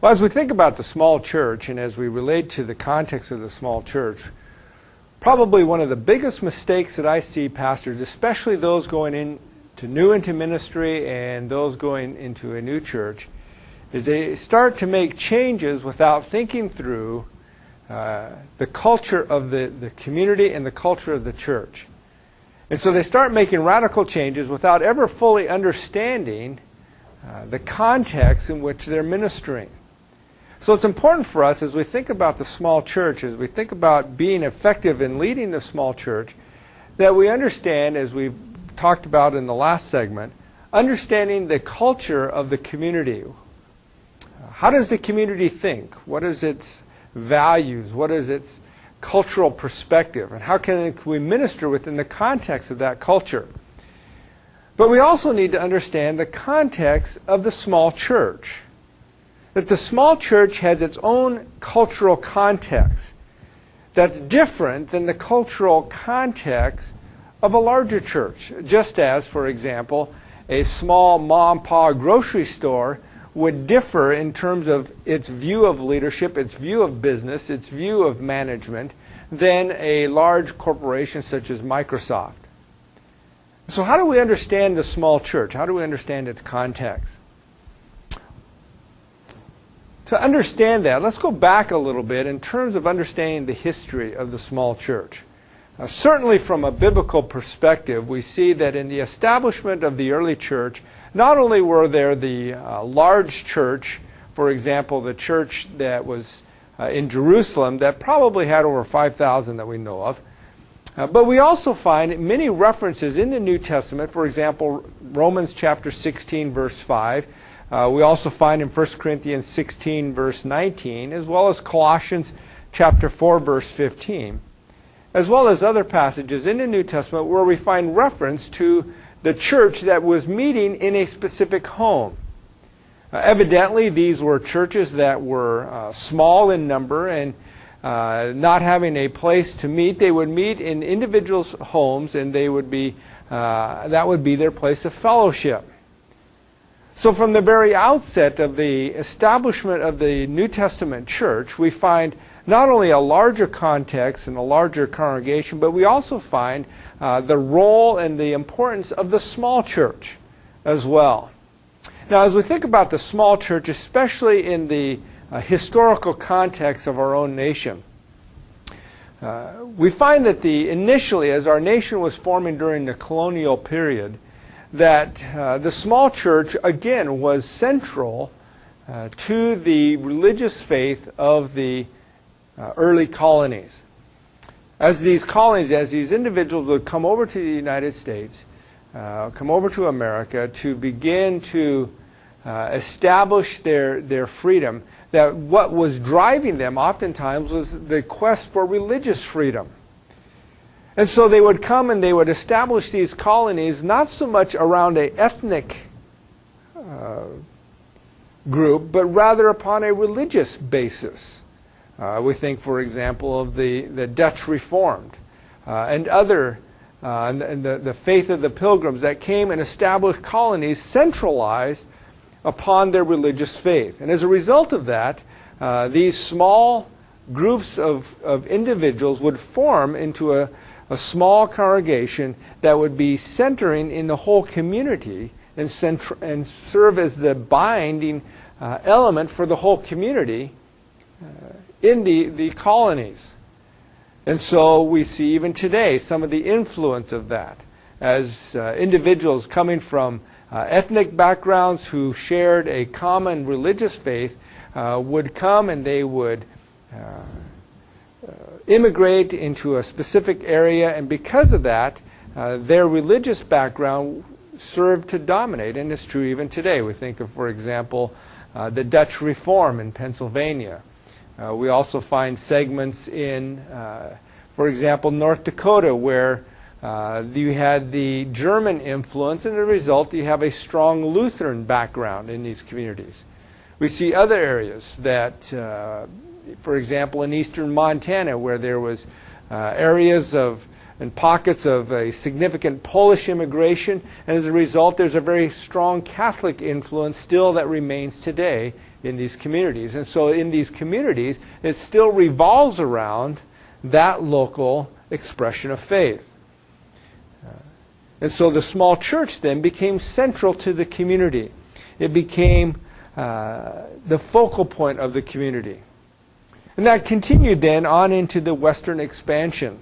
Well, as we think about the small church and as we relate to the context of the small church, probably one of the biggest mistakes that I see pastors, especially those going into ministry and those going into a new church, is they start to make changes without thinking through the culture of the community and the culture of the church. And so they start making radical changes without ever fully understanding the context in which they're ministering. So it's important for us as we think about the small church, as we think about being effective in leading the small church, that we understand, as we've talked about in the last segment, understanding the culture of the community. How does the community think? What is its values? What is its cultural perspective? And how can we minister within the context of that culture? But we also need to understand the context of the small church. That the small church has its own cultural context that's different than the cultural context of a larger church. Just as, for example, a small mom-and-pop grocery store would differ in terms of its view of leadership, its view of business, its view of management, than a large corporation such as Microsoft. So how do we understand the small church? How do we understand its context? To understand that, let's go back a little bit in terms of understanding the history of the small church. Certainly from a biblical perspective, we see that in the establishment of the early church, not only were there the large church, for example, the church that was in Jerusalem that probably had over 5,000 that we know of, but we also find many references in the New Testament, for example, Romans chapter 16, verse 5, we also find in 1 Corinthians 16, verse 19, as well as Colossians chapter 4, verse 15, as well as other passages in the New Testament where we find reference to the church that was meeting in a specific home. Evidently, these were churches that were small in number and not having a place to meet. They would meet in individuals' homes, and they would be that would be their place of fellowship. So from the very outset of the establishment of the New Testament church, we find not only a larger context and a larger congregation, but we also find the role and the importance of the small church as well. Now, as we think about the small church, especially in the historical context of our own nation, we find that initially, as our nation was forming during the colonial period, that the small church, again, was central to the religious faith of the early colonies. As these colonies, as these individuals would come over to the United States, come over to America to begin to establish their freedom, that what was driving them oftentimes was the quest for religious freedom. And so they would come and they would establish these colonies not so much around an ethnic group, but rather upon a religious basis. We think, for example, of the Dutch Reformed and other, and the faith of the Pilgrims that came and established colonies centralized upon their religious faith. And as a result of that, these small groups of individuals would form into a small congregation that would be centering in the whole community and serve as the binding element for the whole community in the colonies. And so we see even today some of the influence of that as individuals coming from ethnic backgrounds who shared a common religious faith would come and they would immigrate into a specific area, and because of that, their religious background served to dominate, and it's true even today. We think of, for example, the Dutch Reform in Pennsylvania. We also find segments in, for example, North Dakota, where you had the German influence, and as a result, you have a strong Lutheran background in these communities. We see other areas that, for example, in eastern Montana, where there was areas and pockets of a significant Polish immigration, and as a result, there's a very strong Catholic influence still that remains today in these communities. And so in these communities, it still revolves around that local expression of faith. And so the small church then became central to the community. It became the focal point of the community. And that continued then on into the Western expansion.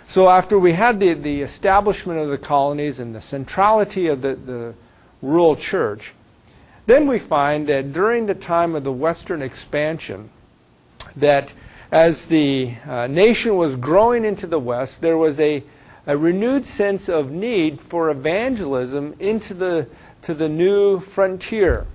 So after we had the establishment of the colonies and the centrality of the rural church, then we find that during the time of the Western expansion, that as the nation was growing into the West, there was a renewed sense of need for evangelism to the new frontier.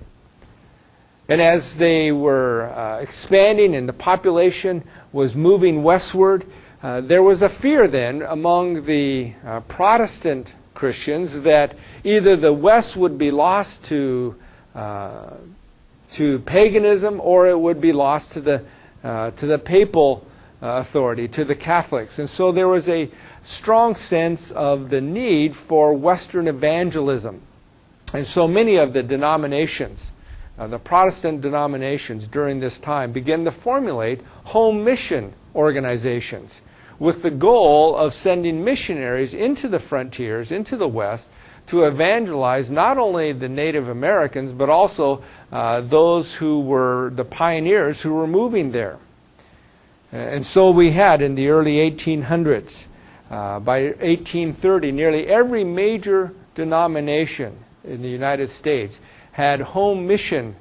And as they were expanding and the population was moving westward, there was a fear then among the Protestant Christians that either the West would be lost to paganism, or it would be lost to the papal authority, to the Catholics. And so there was a strong sense of the need for Western evangelism. And so many of the denominations, the Protestant denominations during this time, began to formulate home mission organizations with the goal of sending missionaries into the frontiers, into the West, to evangelize not only the Native Americans, but also those who were the pioneers who were moving there. And so we had in the early 1800s, by 1830, nearly every major denomination in the United States had home mission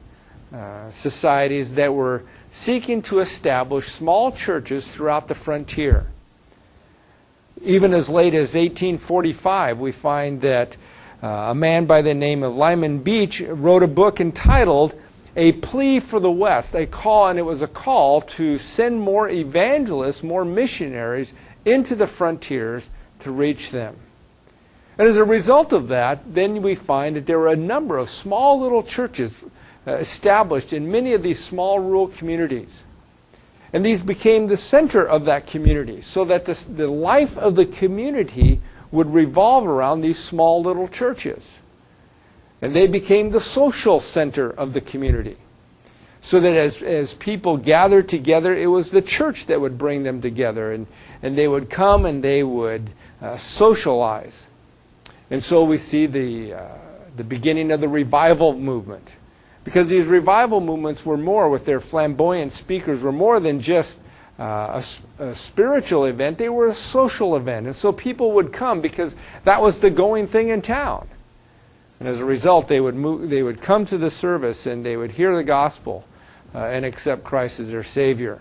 societies that were seeking to establish small churches throughout the frontier. Even as late as 1845, we find that a man by the name of Lyman Beach wrote a book entitled A Plea for the West, and it was a call to send more evangelists, more missionaries into the frontiers to reach them. And as a result of that, then we find that there were a number of small little churches established in many of these small rural communities. And these became the center of that community, so that the life of the community would revolve around these small little churches. And they became the social center of the community. So that as people gathered together, it was the church that would bring them together. And they would come and they would socialize. And so we see the beginning of the revival movement. Because these revival movements were more, with their flamboyant speakers, were more than just a spiritual event. They were a social event. And so people would come because that was the going thing in town. And as a result, they would come to the service and they would hear the gospel and accept Christ as their Savior.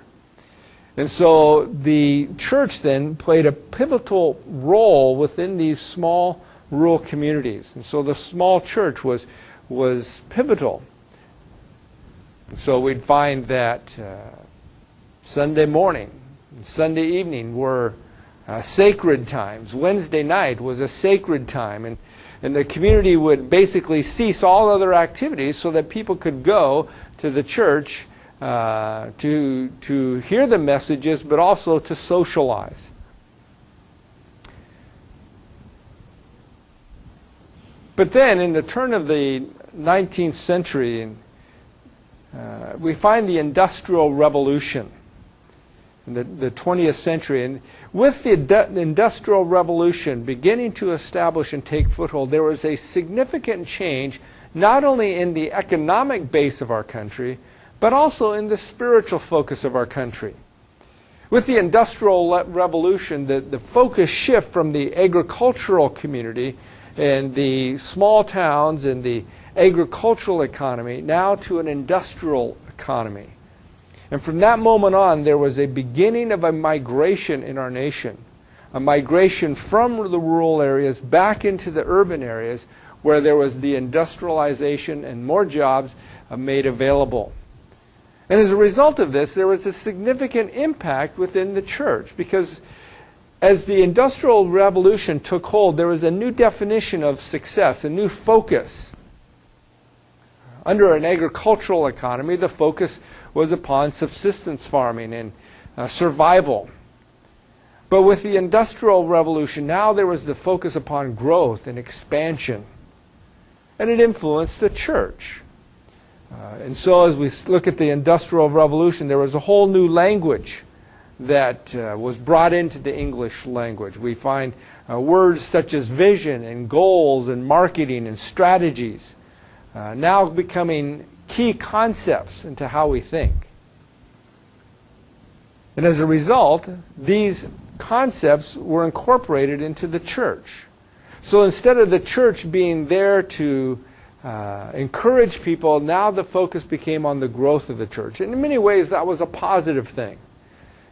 And so the church then played a pivotal role within these small rural communities. And so the small church was pivotal. So we'd find that Sunday morning and Sunday evening were sacred times. Wednesday night was a sacred time. And the community would basically cease all other activities so that people could go to the church to hear the messages, but also to socialize. But then, in the turn of the 19th century, we find the Industrial Revolution in the 20th century. And with the Industrial Revolution beginning to establish and take foothold, there was a significant change, not only in the economic base of our country, but also in the spiritual focus of our country. With the Industrial Revolution, the focus shift from the agricultural community and the small towns and the agricultural economy now to an industrial economy. And from that moment on, there was a beginning of a migration in our nation, a migration from the rural areas back into the urban areas where there was the industrialization and more jobs made available. And as a result of this, there was a significant impact within the church, because as the Industrial Revolution took hold, there was a new definition of success, a new focus. Under an agricultural economy, the focus was upon subsistence farming and survival. But with the Industrial Revolution, now there was the focus upon growth and expansion. And it influenced the church. And so as we look at the Industrial Revolution, there was a whole new language that was brought into the English language. We find words such as vision and goals and marketing and strategies now becoming key concepts into how we think. And as a result, these concepts were incorporated into the church. So instead of the church being there to encourage people, now the focus became on the growth of the church. And in many ways, that was a positive thing.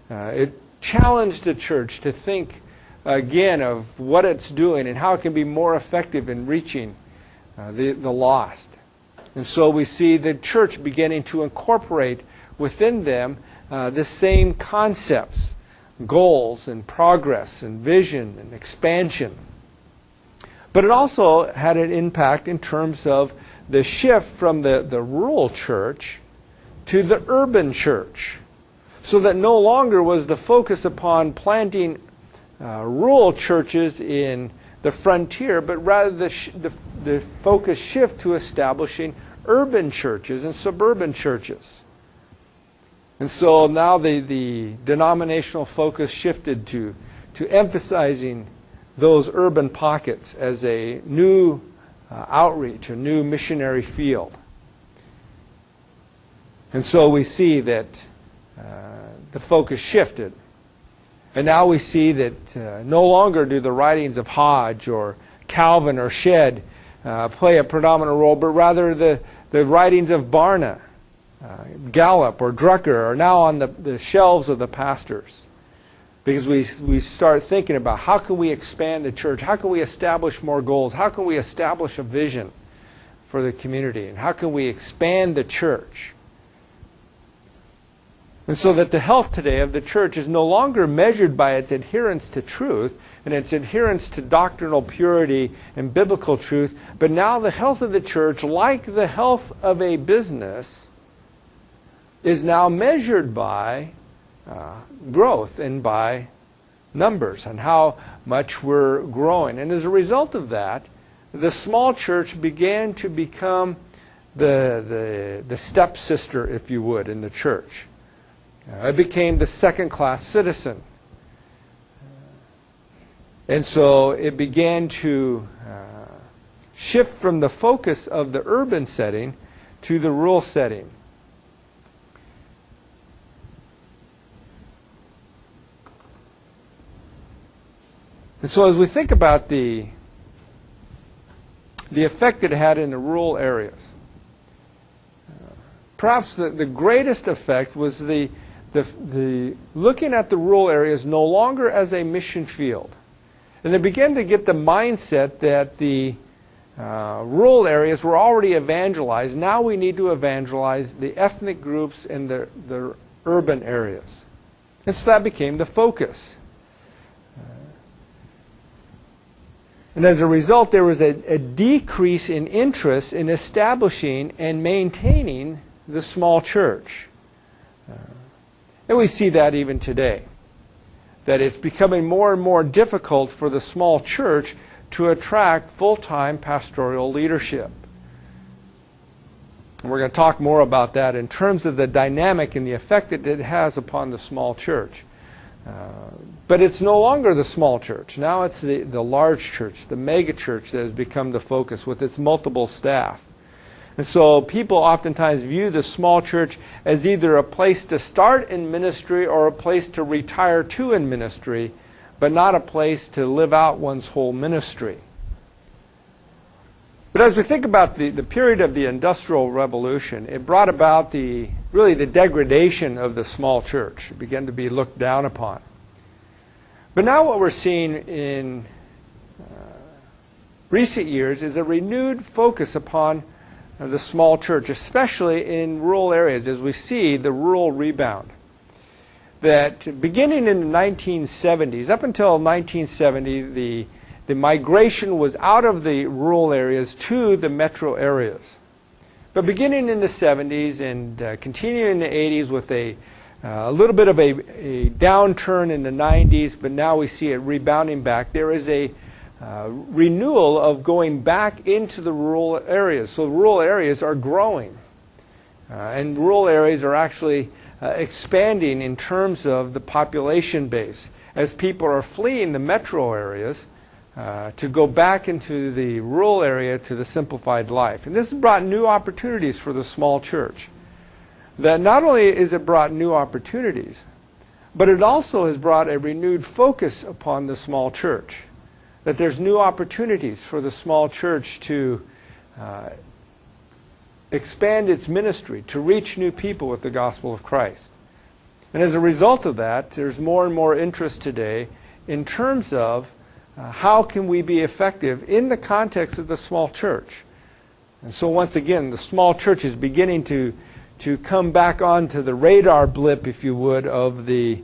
It challenged the church to think again of what it's doing and how it can be more effective in reaching the lost. And so we see the church beginning to incorporate within them the same concepts, goals and progress and vision and expansion. But it also had an impact in terms of the shift from the rural church to the urban church, so that no longer was the focus upon planting rural churches in the frontier, but rather the focus shift to establishing urban churches and suburban churches. And so now the denominational focus shifted to emphasizing those urban pockets as a new outreach, a new missionary field. And so we see that the focus shifted. And now we see that no longer do the writings of Hodge or Calvin or Shedd play a predominant role, but rather the writings of Barna, Gallup or Drucker are now on the shelves of the pastors. Because we start thinking about how can we expand the church, how can we establish more goals, how can we establish a vision for the community, and how can we expand the church. And so that the health today of the church is no longer measured by its adherence to truth and its adherence to doctrinal purity and biblical truth, but now the health of the church, like the health of a business, is now measured by growth and by numbers and how much we're growing. And as a result of that, the small church began to become the stepsister, if you would, in the church. It became the second-class citizen. And so it began to shift from the focus of the urban setting to the rural setting. And so as we think about the effect it had in the rural areas, perhaps the greatest effect was the looking at the rural areas no longer as a mission field. And they began to get the mindset that the rural areas were already evangelized. Now we need to evangelize the ethnic groups in the urban areas. And so that became the focus. And as a result, there was a decrease in interest in establishing and maintaining the small church. And we see that even today. That it's becoming more and more difficult for the small church to attract full-time pastoral leadership. And we're going to talk more about that in terms of the dynamic and the effect that it has upon the small church. But it's no longer the small church. Now it's the large church, the mega church that has become the focus with its multiple staff. And so people oftentimes view the small church as either a place to start in ministry or a place to retire to in ministry, but not a place to live out one's whole ministry. But as we think about the period of the Industrial Revolution, it brought about really the degradation of the small church. It began to be looked down upon. But now what we're seeing in recent years is a renewed focus upon the small church, especially in rural areas, as we see the rural rebound. That beginning in the 1970s, up until 1970, the migration was out of the rural areas to the metro areas. But beginning in the 70s and continuing in the 80s with a little bit of a downturn in the 90s, but now we see it rebounding back, there is a renewal of going back into the rural areas. So the rural areas are growing. And rural areas are actually expanding in terms of the population base as people are fleeing the metro areas to go back into the rural area to the simplified life. And this has brought new opportunities for the small church. That not only has it brought new opportunities, but it also has brought a renewed focus upon the small church. That there's new opportunities for the small church to expand its ministry, to reach new people with the gospel of Christ. And as a result of that, there's more and more interest today in terms of how can we be effective in the context of the small church. And so once again, the small church is beginning to come back onto the radar blip, if you would, of the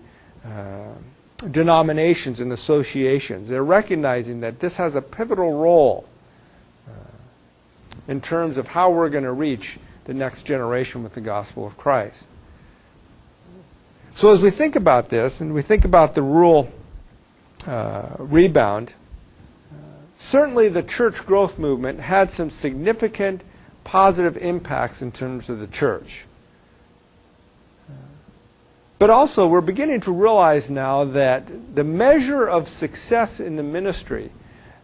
denominations and associations. They're recognizing that this has a pivotal role in terms of how we're going to reach the next generation with the gospel of Christ. So as we think about this, and we think about the rural rebound, certainly the church growth movement had some significant positive impacts in terms of the church. But also we're beginning to realize now that the measure of success in the ministry,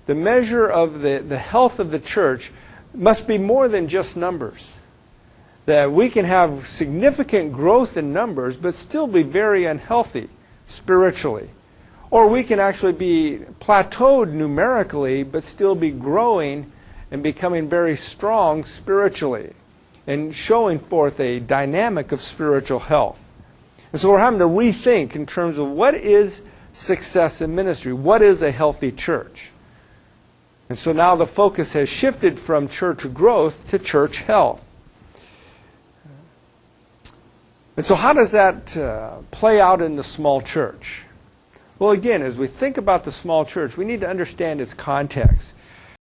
the measure of the health of the church, must be more than just numbers. That we can have significant growth in numbers but still be very unhealthy spiritually. Or we can actually be plateaued numerically but still be growing and becoming very strong spiritually and showing forth a dynamic of spiritual health. And so we're having to rethink in terms of what is success in ministry, what is a healthy church. And so now the focus has shifted from church growth to church health. And so how does that play out in the small church? Well, again, as we think about the small church, we need to understand its context.